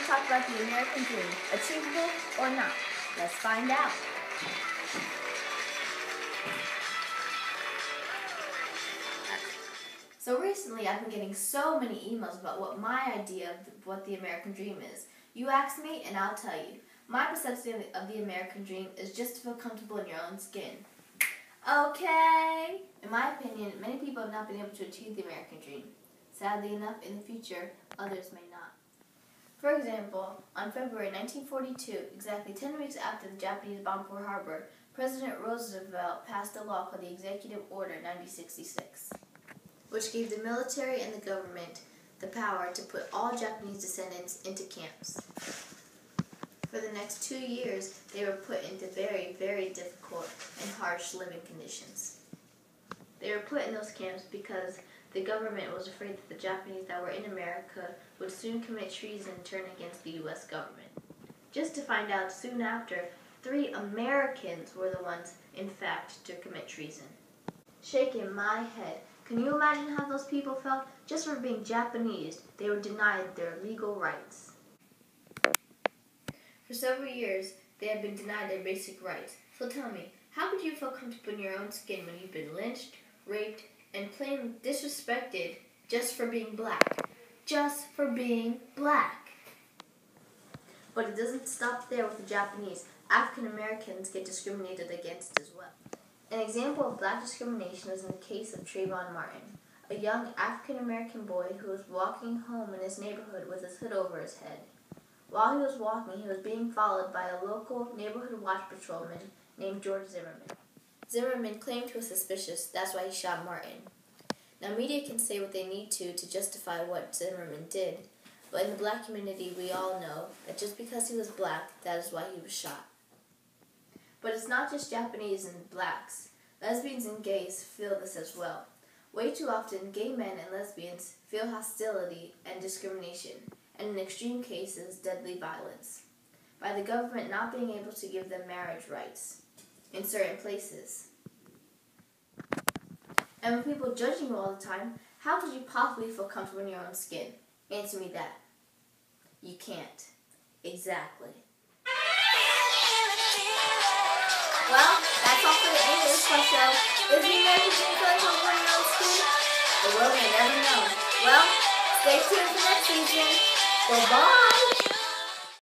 to talk about the American dream. Achievable or not? Let's find out. So recently I've been getting so many emails about what my idea of what the American dream is. You ask me and I'll tell you. My perception of the American dream is just to feel comfortable in your own skin. Okay? In my opinion, many people have not been able to achieve the American dream. Sadly enough, in the future, others may not. For example, on February 1942, exactly 10 weeks after the Japanese bombed Pearl Harbor, President Roosevelt passed a law called the Executive Order 9066, which gave the military and the government the power to put all Japanese descendants into camps. For the next 2 years, they were put into very, very difficult and harsh living conditions. They were put in those camps because the government was afraid that the Japanese that were in America would soon commit treason and turn against the U.S. government. Just to find out soon after, 3 Americans were the ones, in fact, to commit treason. Shaking my head. Can you imagine how those people felt? Just for being Japanese, they were denied their legal rights. For several years, they have been denied their basic rights. So tell me, how could you feel comfortable in your own skin when you've been lynched, raped, and plain disrespected just for being black? Just for being black. But it doesn't stop there with the Japanese. African Americans get discriminated against as well. An example of black discrimination was in the case of Trayvon Martin, a young African American boy who was walking home in his neighborhood with his hood over his head. While he was walking, he was being followed by a local neighborhood watch patrolman named George Zimmerman. Zimmerman claimed he was suspicious, that's why he shot Martin. Now, media can say what they need to justify what Zimmerman did, but in the black community, we all know that just because he was black, that is why he was shot. But it's not just Japanese and blacks. Lesbians and gays feel this as well. Way too often, gay men and lesbians feel hostility and discrimination, and in extreme cases, deadly violence, by the government not being able to give them marriage rights in certain places. And with people judging you all the time, how could you possibly feel comfortable in your own skin? Answer me that. You can't. Exactly. Well, that's all for the end of this show. Is the American dream feeling comfortable in your own skin? The world may never know. Well, stay tuned for next season. Goodbye.